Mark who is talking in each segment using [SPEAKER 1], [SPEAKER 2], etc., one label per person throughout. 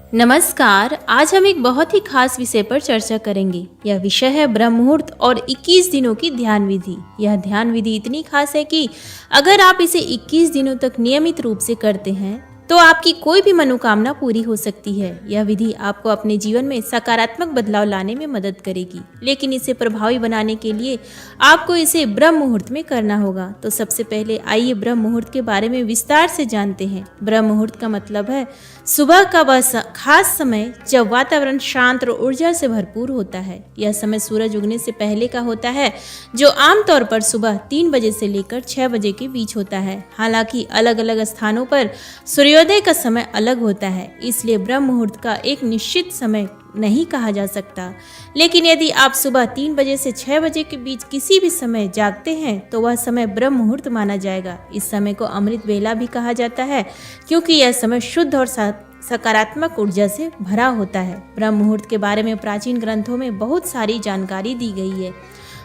[SPEAKER 1] नमस्कार। आज हम एक बहुत ही खास विषय पर चर्चा करेंगे। यह विषय है ब्रह्म मुहूर्त और 21 दिनों की ध्यान विधि। यह ध्यान विधि इतनी खास है कि अगर आप इसे 21 दिनों तक नियमित रूप से करते हैं तो आपकी कोई भी मनोकामना पूरी हो सकती है। यह विधि आपको अपने जीवन में सकारात्मक बदलाव लाने में मदद करेगी, लेकिन इसे प्रभावी बनाने के लिए आपको इसे ब्रह्म मुहूर्त में करना होगा। तो सबसे पहले आइए ब्रह्म मुहूर्त के बारे में विस्तार से जानते हैं। ब्रह्म मुहूर्त का मतलब है सुबह का वह खास समय जब वातावरण शांत और ऊर्जा से भरपूर होता है। यह समय सूरज उगने से पहले का होता है, जो आमतौर पर सुबह 3 बजे से लेकर 6 बजे के बीच होता है। हालांकि अलग अलग स्थानों पर सूर्योदय का समय अलग होता है, इसलिए ब्रह्म मुहूर्त का एक निश्चित समय नहीं कहा जा सकता। लेकिन यदि आप सुबह 3 बजे से 6 बजे के बीच किसी भी समय जागते हैं तो वह समय ब्रह्म मुहूर्त माना जाएगा। इस समय को अमृत वेला भी कहा जाता है, क्योंकि यह समय शुद्ध और सकारात्मक ऊर्जा से भरा होता है। ब्रह्म मुहूर्त के बारे में प्राचीन ग्रंथों में बहुत सारी जानकारी दी गई है।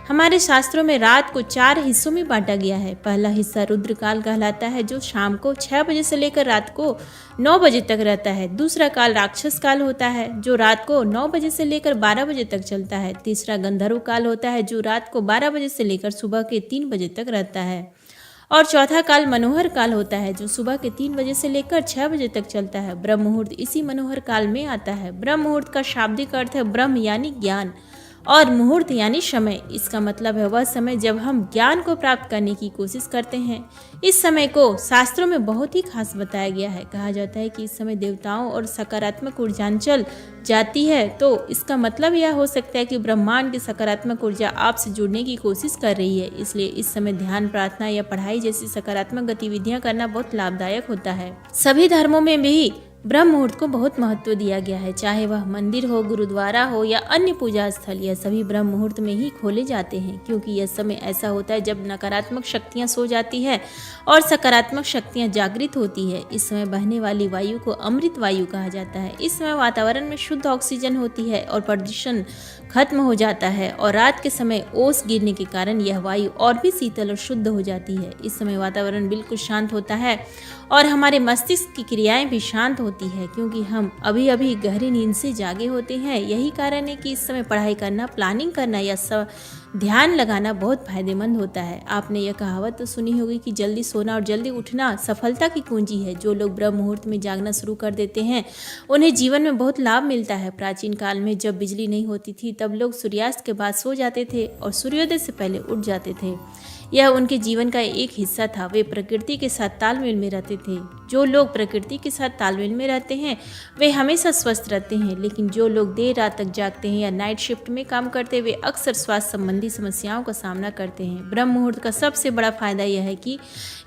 [SPEAKER 1] हमारे शास्त्रों में रात को 4 हिस्सों में बांटा गया है। पहला हिस्सा रुद्रकाल कहलाता है, जो शाम को 6 बजे से लेकर रात को 9 बजे तक रहता है। दूसरा काल राक्षस काल होता है, जो रात को 9 बजे से लेकर 12 बजे तक चलता है। तीसरा गंधर्व काल होता है, जो रात को 12 बजे से लेकर सुबह के 3 बजे तक रहता है। और चौथा काल मनोहर काल होता है, जो सुबह के 3 बजे से लेकर 6 बजे तक चलता है। ब्रह्म मुहूर्त इसी मनोहर काल में आता है। ब्रह्म मुहूर्त का शाब्दिक अर्थ है ब्रह्म यानी ज्ञान और मुहूर्त यानी समय। इसका मतलब है वह समय जब हम ज्ञान को प्राप्त करने की कोशिश करते हैं। इस समय को शास्त्रों में बहुत ही खास बताया गया है। कहा जाता है कि इस समय देवताओं और सकारात्मक ऊर्जांचल जाती है, तो इसका मतलब यह हो सकता है कि ब्रह्मांड की सकारात्मक ऊर्जा आपसे जुड़ने की कोशिश कर रही है। इसलिए इस समय ध्यान, प्रार्थना या पढ़ाई जैसी सकारात्मक गतिविधियां करना बहुत लाभदायक होता है। सभी धर्मों में भी ब्रह्म मुहूर्त को बहुत महत्व दिया गया है, चाहे वह मंदिर हो, गुरुद्वारा हो या अन्य पूजा स्थल। यह सभी ब्रह्म मुहूर्त में ही खोले जाते हैं, क्योंकि यह समय ऐसा होता है जब नकारात्मक शक्तियां सो जाती है और सकारात्मक शक्तियां जागृत होती है। इस समय बहने वाली वायु को अमृत वायु कहा जाता है। इस समय वातावरण में शुद्ध ऑक्सीजन होती है और प्रदूषण खत्म हो जाता है, और रात के समय ओस गिरने के कारण यह वायु और भी शीतल और शुद्ध हो जाती है। इस समय वातावरण बिल्कुल शांत होता है और हमारे मस्तिष्क की क्रियाएं भी शांत होती है, क्योंकि हम अभी अभी गहरी नींद से जागे होते हैं। यही कारण है कि इस समय पढ़ाई करना, प्लानिंग करना या ध्यान लगाना बहुत फायदेमंद होता है। आपने यह कहावत तो सुनी होगी कि जल्दी सोना और जल्दी उठना सफलता की कुंजी है। जो लोग ब्रह्म मुहूर्त में जागना शुरू कर देते हैं उन्हें जीवन में बहुत लाभ मिलता है। प्राचीन काल में जब बिजली नहीं होती थी, तब लोग सूर्यास्त के बाद सो जाते थे और सूर्योदय से पहले उठ जाते थे। यह उनके जीवन का एक हिस्सा था। वे प्रकृति के साथ तालमेल में रहते थे। जो लोग प्रकृति के साथ तालमेल में रहते हैं वे हमेशा स्वस्थ रहते हैं, लेकिन जो लोग देर रात तक जागते हैं या नाइट शिफ्ट में काम करते हैं वे अक्सर स्वास्थ्य संबंधी समस्याओं का सामना करते हैं। ब्रह्म मुहूर्त का सबसे बड़ा फायदा यह है कि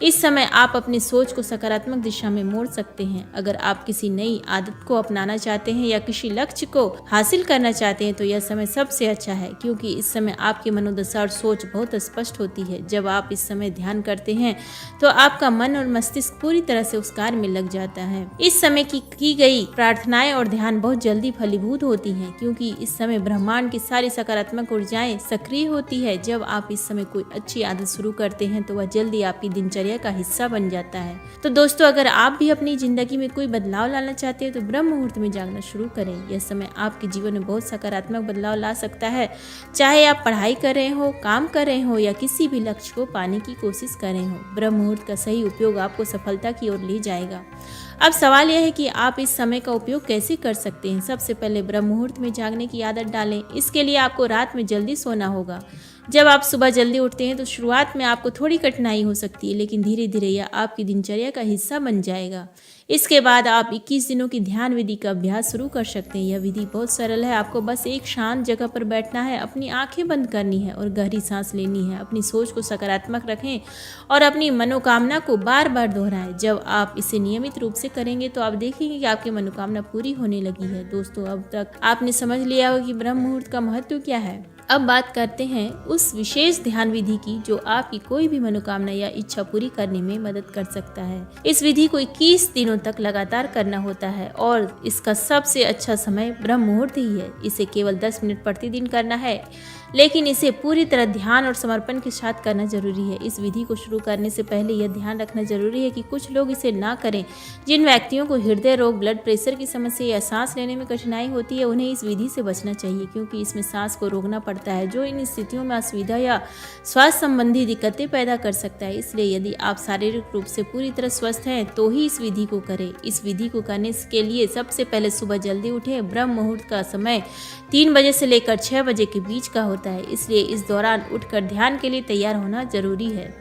[SPEAKER 1] इस समय आप अपनी सोच को सकारात्मक दिशा में मोड़ सकते हैं। अगर आप किसी नई आदत को अपनाना चाहते हैं या किसी लक्ष्य को हासिल करना चाहते हैं तो यह समय सबसे अच्छा है, क्योंकि इस समय आपकी मनोदशा और सोच बहुत स्पष्ट होती है। जब आप इस समय ध्यान करते हैं तो आपका मन और मस्तिष्क पूरी तरह से उस कार्य में लग जाता है। इस समय की गई प्रार्थनाएं और ध्यान बहुत जल्दी फलीभूत होती हैं, क्योंकि इस समय ब्रह्मांड की सारी सकारात्मक ऊर्जाएं सक्रिय होती है। जब आप इस समय कोई अच्छी आदत शुरू करते हैं तो वह जल्दी आपकी दिनचर्या का हिस्सा बन जाता है। तो दोस्तों, अगर आप भी अपनी जिंदगी में कोई बदलाव लाना चाहते हैं तो ब्रह्म मुहूर्त में जागना शुरू करें। यह समय आपके जीवन में बहुत सकारात्मक बदलाव ला सकता है, चाहे आप पढ़ाई कर रहे हो, काम कर रहे हो या किसी भी लक्ष्य को पाने की कोशिश कर रहे हो। ब्रह्म मुहूर्त का सही उपयोग आपको सफलता की ओर ले जाएगा। अब सवाल यह है कि आप इस समय का उपयोग कैसे कर सकते हैं। सबसे पहले ब्रह्म मुहूर्त में जागने की आदत डालें। इसके लिए आपको रात में जल्दी सोना होगा। जब आप सुबह जल्दी उठते हैं तो शुरुआत में आपको थोड़ी कठिनाई हो सकती है, लेकिन धीरे धीरे यह आपकी दिनचर्या का हिस्सा बन जाएगा। इसके बाद आप 21 दिनों की ध्यान विधि का अभ्यास शुरू कर सकते हैं। यह विधि बहुत सरल है। आपको बस एक शांत जगह पर बैठना है, अपनी आंखें बंद करनी है और गहरी सांस लेनी है। अपनी सोच को सकारात्मक रखें और अपनी मनोकामना को बार बार दोहराएं। जब आप इसे नियमित रूप से करेंगे तो आप देखेंगे कि आपकी मनोकामना पूरी होने लगी है। दोस्तों, अब तक आपने समझ लिया होगा कि ब्रह्म मुहूर्त का महत्व क्या है। अब बात करते हैं उस विशेष ध्यान विधि की जो आपकी कोई भी मनोकामना या इच्छा पूरी करने में मदद कर सकता है। इस विधि को 21 दिनों तक लगातार करना होता है और इसका सबसे अच्छा समय ब्रह्म मुहूर्त ही है। इसे केवल 10 मिनट प्रतिदिन करना है, लेकिन इसे पूरी तरह ध्यान और समर्पण के साथ करना जरूरी है। इस विधि को शुरू करने से पहले यह ध्यान रखना जरूरी है कि कुछ लोग इसे ना करें। जिन व्यक्तियों को हृदय रोग, ब्लड प्रेशर की समस्या या सांस लेने में कठिनाई होती है, उन्हें इस विधि से बचना चाहिए, क्योंकि इसमें सांस को रोकना पड़ता है, जो इन स्थितियों में असुविधा या स्वास्थ्य संबंधी दिक्कतें पैदा कर सकता है। इसलिए यदि आप शारीरिक रूप से पूरी तरह स्वस्थ हैं तो ही इस विधि को करें। इस विधि को करने के लिए सबसे पहले सुबह जल्दी उठें। ब्रह्म मुहूर्त का समय 3 बजे से लेकर 6 बजे के बीच का होता है, इसलिए इस दौरान उठकर ध्यान के लिए तैयार होना जरूरी है।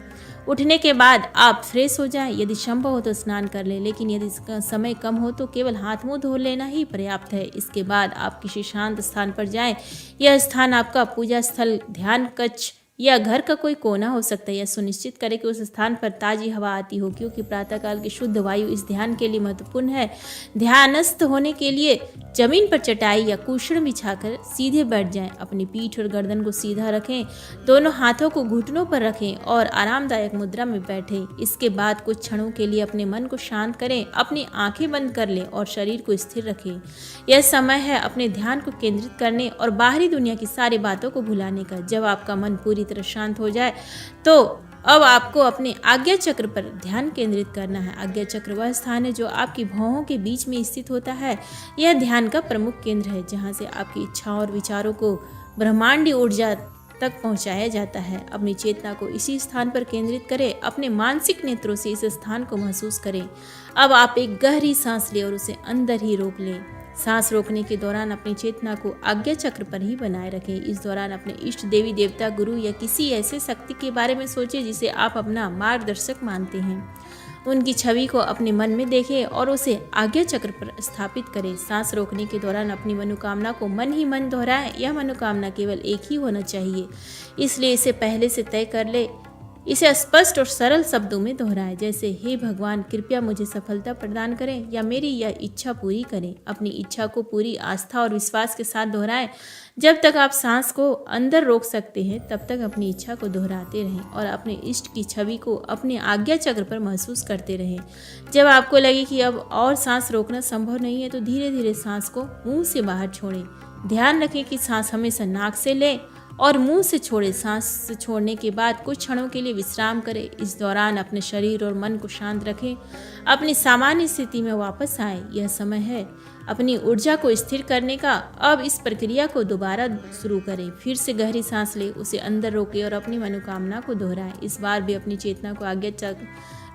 [SPEAKER 1] उठने के बाद आप फ्रेश हो जाएं, यदि संभव हो तो स्नान कर लें, लेकिन यदि इसका समय कम हो तो केवल हाथ मुंह धो लेना ही पर्याप्त है। इसके बाद आप किसी शांत स्थान पर जाएं। यह स्थान आपका पूजा स्थल, ध्यान कक्ष या घर का कोई कोना हो सकता है। यह सुनिश्चित करें कि उस स्थान पर ताजी हवा आती हो, क्योंकि प्रातःकाल की शुद्ध वायु इस ध्यान के लिए महत्वपूर्ण है। ध्यानस्थ होने के लिए जमीन पर चटाई या कुशन बिछाकर सीधे बैठ जाएं। अपनी पीठ और गर्दन को सीधा रखें, दोनों हाथों को घुटनों पर रखें और आरामदायक मुद्रा में बैठें। इसके बाद कुछ क्षणों के लिए अपने मन को शांत करें, अपनी आंखें बंद कर लें और शरीर को स्थिर रखें। यह समय है अपने ध्यान को केंद्रित करने और बाहरी दुनिया की सारी बातों को भुलाने का। जब आपका मन पूरी तरह शांत हो जाए तो अब आपको अपने आज्ञा चक्र पर ध्यान केंद्रित करना है। आज्ञा चक्र वह स्थान है जो आपकी भौहों के बीच में स्थित होता है। यह ध्यान का प्रमुख केंद्र है, जहां से आपकी इच्छाओं और विचारों को ब्रह्मांडीय ऊर्जा तक पहुंचाया जाता है। अपनी चेतना को इसी स्थान पर केंद्रित करें। अपने मानसिक नेत्रों से इस स्थान को महसूस करें। अब आप एक गहरी सांस लें और उसे अंदर ही रोक लें। सांस रोकने के दौरान अपनी चेतना को आज्ञा चक्र पर ही बनाए रखें। इस दौरान अपने इष्ट देवी देवता, गुरु या किसी ऐसे शक्ति के बारे में सोचें जिसे आप अपना मार्गदर्शक मानते हैं। उनकी छवि को अपने मन में देखें और उसे आज्ञा चक्र पर स्थापित करें। सांस रोकने के दौरान अपनी मनोकामना को मन ही मन दोहराएं। यह मनोकामना केवल एक ही होना चाहिए, इसलिए इसे पहले से तय कर ले। इसे स्पष्ट और सरल शब्दों में दोहराएं, जैसे हे भगवान, कृपया मुझे सफलता प्रदान करें या मेरी यह इच्छा पूरी करें। अपनी इच्छा को पूरी आस्था और विश्वास के साथ दोहराएं। जब तक आप सांस को अंदर रोक सकते हैं तब तक अपनी इच्छा को दोहराते रहें और अपने इष्ट की छवि को अपने आज्ञा चक्र पर महसूस करते रहें। जब आपको लगे कि अब और सांस रोकना संभव नहीं है तो धीरे धीरे सांस को मुंह से बाहर छोड़ें। ध्यान रखें कि सांस हमेशा नाक से लें और मुंह से छोड़े। सांस से छोड़ने के बाद कुछ क्षणों के लिए विश्राम करें। इस दौरान अपने शरीर और मन को शांत रखें। अपनी सामान्य स्थिति में वापस आएं। यह समय है अपनी ऊर्जा को स्थिर करने का। अब इस प्रक्रिया को दोबारा शुरू करें। फिर से गहरी सांस लें, उसे अंदर रोकें और अपनी मनोकामना को दोहराएं। इस बार भी अपनी चेतना को आज्ञा चक्र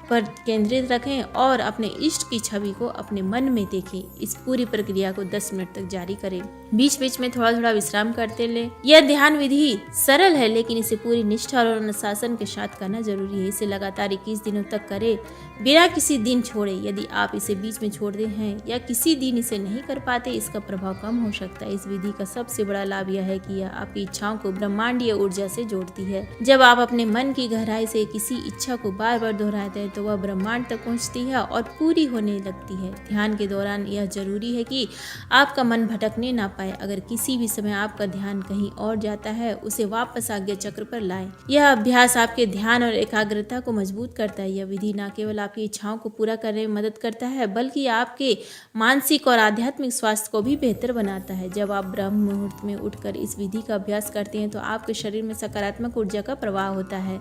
[SPEAKER 1] पर केंद्रित रखें और अपने इष्ट की छवि को अपने मन में देखें। इस पूरी प्रक्रिया को 10 मिनट तक जारी करें। बीच बीच में थोड़ा थोड़ा विश्राम करते लें। यह ध्यान विधि सरल है, लेकिन इसे पूरी निष्ठा और अनुशासन के साथ करना जरूरी है। इसे लगातार 21 दिनों तक करें, बिना किसी दिन छोड़े। यदि आप इसे बीच में छोड़ते हैं या किसी दिन इसे नहीं कर पाते, इसका प्रभाव कम हो सकता है। इस विधि का सबसे बड़ा लाभ यह है कि यह आपकी इच्छाओं को ब्रह्मांडीय ऊर्जा से जोड़ती है। जब आप अपने मन की गहराई से किसी इच्छा को बार बार दोहराते हैं तो वह ब्रह्मांड तक पहुंचती है और पूरी होने लगती है। ध्यान के दौरान यह जरूरी है कि आपका मन भटकने ना पाए। अगर किसी भी समय आपका ध्यान कहीं और जाता है, उसे वापस आज्ञा चक्र पर लाएं। यह अभ्यास आपके ध्यान और एकाग्रता को मजबूत करता है। यह विधि न केवल आपकी इच्छाओं को पूरा करने में मदद करता है, बल्कि आपके मानसिक और आध्यात्मिक स्वास्थ्य को भी बेहतर बनाता है। जब आप ब्रह्म मुहूर्त में उठकर इस विधि का अभ्यास करते हैं तो आपके शरीर में सकारात्मक ऊर्जा का प्रवाह होता है।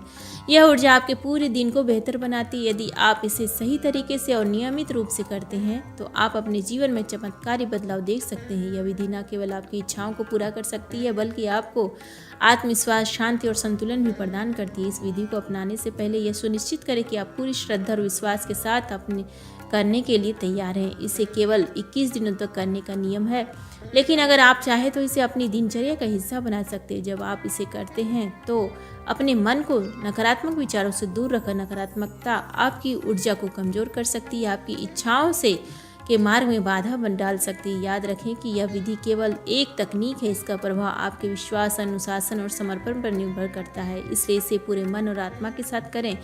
[SPEAKER 1] यह ऊर्जा आपके पूरे दिन को बेहतर बनाती है। यदि आप इसे सही तरीके से और नियमित रूप से करते हैं तो आप अपने जीवन में चमत्कारी बदलाव देख सकते हैं। यह विधि न केवल आपकी इच्छाओं को पूरा कर सकती है, बल्कि आपको आत्मविश्वास, शांति और संतुलन भी प्रदान करती है। इस विधि को अपनाने से पहले यह सुनिश्चित करें कि आप पूरी श्रद्धा और विश्वास के साथ अपने करने के लिए तैयार हैं। इसे केवल 21 दिनों तक करने का नियम है, लेकिन अगर आप चाहें तो इसे अपनी दिनचर्या का हिस्सा बना सकते हैं। जब आप इसे करते हैं तो अपने मन को नकारात्मक विचारों से दूर रखकर, नकारात्मकता आपकी ऊर्जा को कमजोर कर सकती है, आपकी इच्छाओं से के मार्ग में बाधा बन डाल सकती है। याद रखें कि यह विधि केवल एक तकनीक है, इसका प्रभाव आपके विश्वास, अनुशासन और समर्पण पर निर्भर करता है। इसलिए इसे पूरे मन और आत्मा के साथ करें।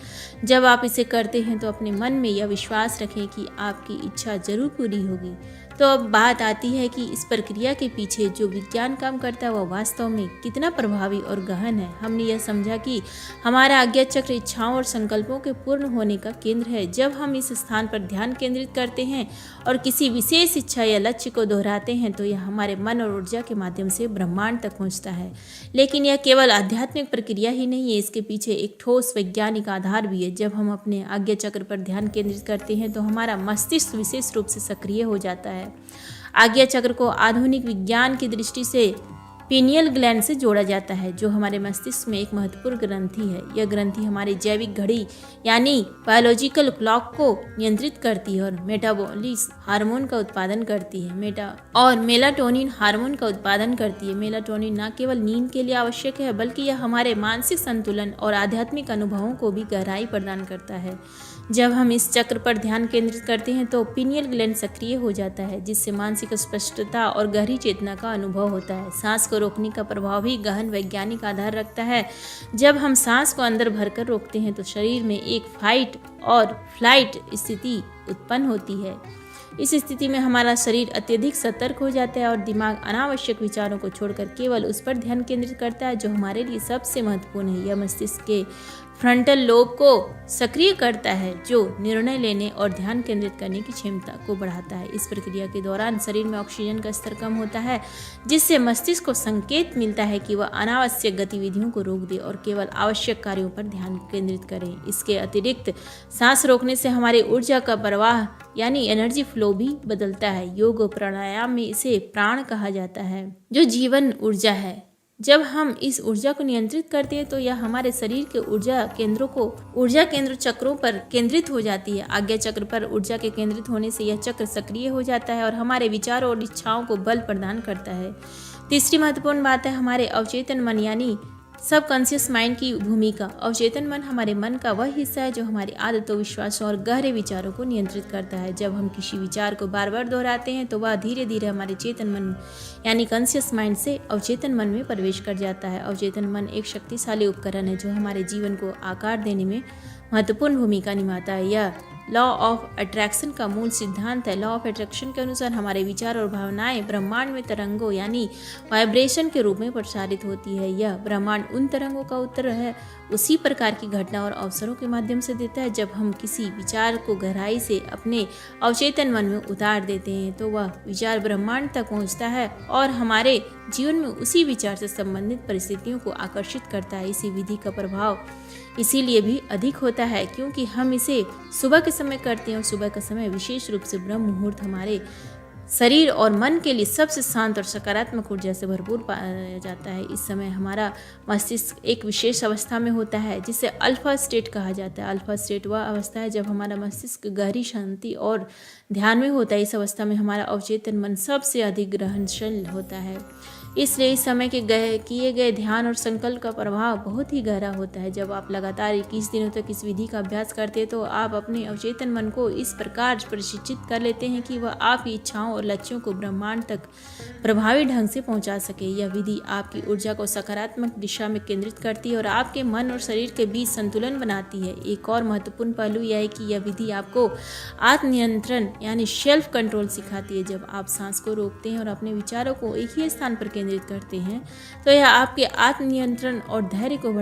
[SPEAKER 1] जब आप इसे करते हैं तो अपने मन में यह विश्वास रखें कि आपकी इच्छा जरूर पूरी होगी। तो अब बात आती है कि इस प्रक्रिया के पीछे जो विज्ञान काम करता है वह वास्तव में कितना प्रभावी और गहन है। हमने यह समझा कि हमारा आज्ञा चक्र इच्छाओं और संकल्पों के पूर्ण होने का केंद्र है। जब हम इस स्थान पर ध्यान केंद्रित करते हैं और किसी विशेष इच्छा या लक्ष्य को दोहराते हैं तो यह हमारे मन और ऊर्जा के माध्यम से ब्रह्मांड तक पहुंचता है। लेकिन यह केवल आध्यात्मिक प्रक्रिया ही नहीं है, इसके पीछे एक ठोस वैज्ञानिक आधार भी है। जब हम अपने आज्ञा चक्र पर ध्यान केंद्रित करते हैं तो हमारा मस्तिष्क विशेष रूप से सक्रिय हो जाता है। आज्ञा चक्र को आधुनिक विज्ञान की दृष्टि से पीनियल ग्लैंड से जोड़ा जाता है, जो हमारे मस्तिष्क में एक महत्वपूर्ण ग्रंथि है। यह ग्रंथि हमारी जैविक घड़ी यानी बायोलॉजिकल क्लॉक को नियंत्रित करती है और मेटाबॉलिक हार्मोन का उत्पादन करती है मेलाटोनिन हार्मोन का उत्पादन करती है। मेलाटोनिन न केवल नींद के लिए आवश्यक है बल्कि यह हमारे मानसिक संतुलन और आध्यात्मिक अनुभवों को भी गहराई प्रदान करता है। जब हम इस चक्र पर ध्यान केंद्रित करते हैं तो पीनियल ग्लैंड सक्रिय हो जाता है, जिससे मानसिक स्पष्टता और गहरी चेतना का अनुभव होता है। सांस को रोकने का प्रभाव भी गहन वैज्ञानिक आधार रखता है। जब हम सांस को अंदर भरकर रोकते हैं तो शरीर में एक फाइट और फ्लाइट स्थिति उत्पन्न होती है। इस स्थिति में हमारा शरीर अत्यधिक सतर्क हो जाता है और दिमाग अनावश्यक विचारों को छोड़कर केवल उस पर ध्यान केंद्रित करता है जो हमारे लिए सबसे महत्वपूर्ण है। यह मस्तिष्क के फ्रंटल लोब को सक्रिय करता है, जो निर्णय लेने और ध्यान केंद्रित करने की क्षमता को बढ़ाता है। इस प्रक्रिया के दौरान शरीर में ऑक्सीजन का स्तर कम होता है, जिससे मस्तिष्क को संकेत मिलता है कि वह अनावश्यक गतिविधियों को रोक दे और केवल आवश्यक कार्यों पर ध्यान केंद्रित करे। इसके अतिरिक्त सांस रोकने से हमारी ऊर्जा का प्रवाह यानी एनर्जी फ्लो भी बदलता है। योग और प्राणायाम में इसे प्राण कहा जाता है, जो जीवन ऊर्जा है। जब हम इस ऊर्जा को नियंत्रित करते हैं तो यह हमारे शरीर के ऊर्जा केंद्र चक्रों पर केंद्रित हो जाती है। आज्ञा चक्र पर ऊर्जा के केंद्रित होने से यह चक्र सक्रिय हो जाता है और हमारे विचारों और इच्छाओं को बल प्रदान करता है। तीसरी महत्वपूर्ण बात है हमारे अवचेतन मन यानी सबकॉन्शियस माइंड की भूमिका। अवचेतन मन हमारे मन का वह हिस्सा है जो हमारी आदतों, विश्वासों और गहरे विचारों को नियंत्रित करता है। जब हम किसी विचार को बार बार दोहराते हैं तो वह धीरे धीरे हमारे चेतन मन यानी कॉन्शियस माइंड से अवचेतन मन में प्रवेश कर जाता है। अवचेतन मन एक शक्तिशाली उपकरण है जो हमारे जीवन को आकार देने में महत्वपूर्ण भूमिका निभाता है। यह लॉ ऑफ अट्रैक्शन का मूल सिद्धांत है। लॉ ऑफ अट्रैक्शन के अनुसार हमारे विचार और भावनाएं ब्रह्मांड में तरंगों यानी वाइब्रेशन के रूप में प्रसारित होती है। यह ब्रह्मांड उन तरंगों का उत्तर है उसी प्रकार की घटना और अवसरों के माध्यम से देता है। जब हम किसी विचार को गहराई से अपने अवचेतन मन में उतार देते हैं तो वह विचार ब्रह्मांड तक पहुंचता है और हमारे जीवन में उसी विचार से संबंधित परिस्थितियों को आकर्षित करता है। इसी विधि का प्रभाव इसीलिए भी अधिक होता है क्योंकि हम इसे सुबह के समय करते हैं और सुबह का समय विशेष रूप से ब्रह्म मुहूर्त हमारे शरीर और मन के लिए सबसे शांत और सकारात्मक ऊर्जा से भरपूर पाया जाता है। इस समय हमारा मस्तिष्क एक विशेष अवस्था में होता है जिसे अल्फा स्टेट कहा जाता है। अल्फा स्टेट वह अवस्था है जब हमारा मस्तिष्क गहरी शांति और ध्यान में होता है। इस अवस्था में हमारा अवचेतन मन सबसे अधिक ग्रहणशील होता है। इसलिए इस समय के किए गए ध्यान और संकल्प का प्रभाव बहुत ही गहरा होता है। जब आप लगातार 21 दिनों तक इस विधि का अभ्यास करते हैं तो आप अपने अवचेतन मन को इस प्रकार प्रशिक्षित कर लेते हैं कि वह आपकी इच्छाओं और लक्ष्यों को ब्रह्मांड तक प्रभावी ढंग से पहुंचा सके। यह विधि आपकी ऊर्जा को सकारात्मक दिशा में केंद्रित करती है और आपके मन और शरीर के बीच संतुलन बनाती है। एक और महत्वपूर्ण पहलू यह है कि यह विधि आपको आत्मनियंत्रण यानी सेल्फ कंट्रोल सिखाती है। जब आप सांस को रोकते हैं और अपने विचारों को एक ही स्थान पर केंद्रित करते हैं तो यह आपके आत्मनियंत्रण और धैर्य को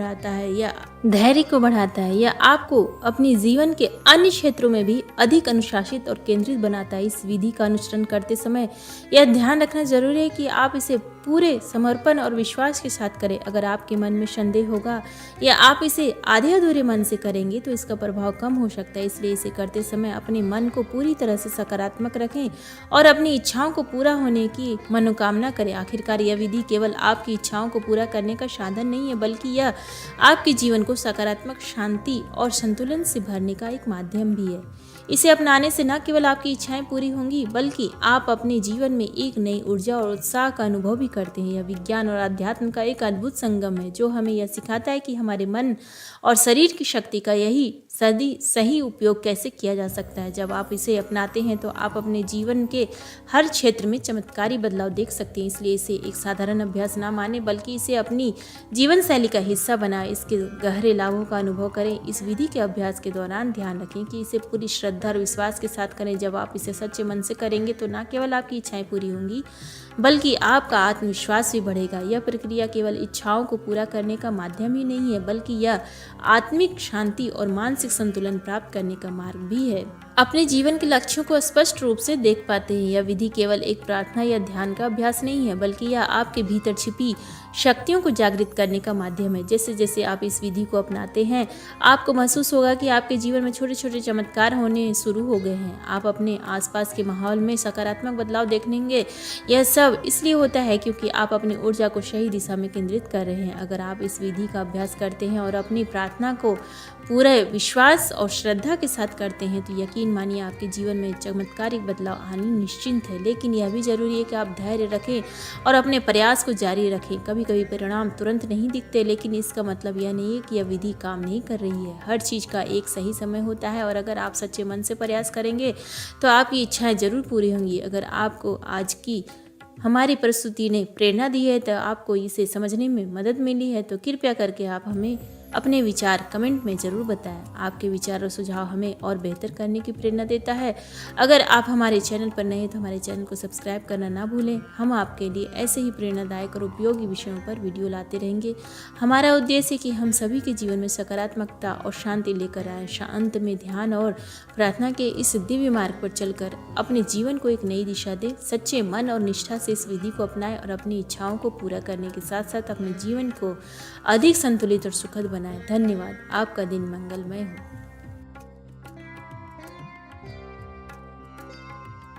[SPEAKER 1] बढ़ाता है। यह आपको अपने जीवन के अन्य क्षेत्रों में भी अधिक अनुशासित और केंद्रित बनाता है। इस विधि का अनुसरण करते समय यह ध्यान रखना जरूरी है कि आप इसे पूरे समर्पण और विश्वास के साथ करें। अगर आपके मन में संदेह होगा या आप इसे आधे अधूरे मन से करेंगे तो इसका प्रभाव कम हो सकता है। इसलिए इसे करते समय अपने मन को पूरी तरह से सकारात्मक रखें और अपनी इच्छाओं को पूरा होने की मनोकामना करें। आखिरकार यह विधि केवल आपकी इच्छाओं को पूरा करने का साधन नहीं है बल्कि यह आपके जीवन को सकारात्मक, शांति और संतुलन से भरने का एक माध्यम भी है। इसे अपनाने से न केवल आपकी इच्छाएं पूरी होंगी बल्कि आप अपने जीवन में एक नई ऊर्जा और उत्साह का अनुभव भी करते हैं। यह विज्ञान और अध्यात्म का एक अद्भुत संगम है जो हमें यह सिखाता है कि हमारे मन और शरीर की शक्ति का यही सही उपयोग कैसे किया जा सकता है। जब आप इसे अपनाते हैं तो आप अपने जीवन के हर क्षेत्र में चमत्कारी बदलाव देख सकते हैं। इसलिए इसे एक साधारण अभ्यास ना माने, बल्कि इसे अपनी जीवन शैली का हिस्सा बनाएं। इसके गहरे लाभों का अनुभव करें। इस विधि के अभ्यास के दौरान ध्यान रखें कि इसे पूरी श्रद्धा और विश्वास के साथ करें। जब आप इसे सच्चे मन से करेंगे तो न केवल आपकी इच्छाएं पूरी होंगी, बल्कि आपका आत्मविश्वास भी बढ़ेगा। यह प्रक्रिया केवल इच्छाओं को पूरा करने का माध्यम ही नहीं है, बल्कि यह आत्मिक शांति और मानसिक संतुलन प्राप्त करने का मार्ग भी है। अपने जीवन के लक्ष्यों को स्पष्ट रूप से देख पाते हैं। यह विधि केवल एक प्रार्थना या ध्यान का अभ्यास नहीं है, बल्कि यह आपके भीतर छिपी शक्तियों को जागृत करने का माध्यम है। जैसे जैसे आप इस विधि को अपनाते हैं, आपको महसूस होगा कि आपके जीवन में छोटे छोटे चमत्कार होने शुरू हो गए हैं। आप अपने आसपास के माहौल में सकारात्मक बदलाव देखेंगे। यह सब इसलिए होता है क्योंकि आप अपनी ऊर्जा को सही दिशा में केंद्रित कर रहे हैं। अगर आप इस विधि का अभ्यास करते हैं और अपनी प्रार्थना को पूरे विश्वास और श्रद्धा के साथ करते हैं, तो यकीन मानिए आपके जीवन में चमत्कारिक बदलाव आने निश्चिंत है। लेकिन यह भी जरूरी है कि आप धैर्य रखें और अपने प्रयास को जारी रखें। कभी कभी परिणाम तुरंत नहीं दिखते, लेकिन इसका मतलब यह नहीं है कि यह विधि काम नहीं कर रही है। हर चीज़ का एक सही समय होता है, और अगर आप सच्चे मन से प्रयास करेंगे तो आपकी इच्छाएं जरूर पूरी होंगी। अगर आपको आज की हमारी प्रस्तुति ने प्रेरणा दी है, तो आपको इसे समझने में मदद मिली है, तो कृपया करके आप हमें अपने विचार कमेंट में ज़रूर बताएं। आपके विचार और सुझाव हमें और बेहतर करने की प्रेरणा देता है। अगर आप हमारे चैनल पर नए हैं तो हमारे चैनल को सब्सक्राइब करना ना भूलें। हम आपके लिए ऐसे ही प्रेरणादायक और उपयोगी विषयों पर वीडियो लाते रहेंगे। हमारा उद्देश्य है कि हम सभी के जीवन में सकारात्मकता और शांति लेकर आएँ। शांत में ध्यान और प्रार्थना के इस दिव्य मार्ग पर चलकर अपने जीवन को एक नई दिशा दें। सच्चे मन और निष्ठा से इस विधि को अपनाएं और अपनी इच्छाओं को पूरा करने के साथ साथ अपने जीवन को अधिक संतुलित और सुखद बनाएं। धन्यवाद। आपका दिन मंगलमय हो।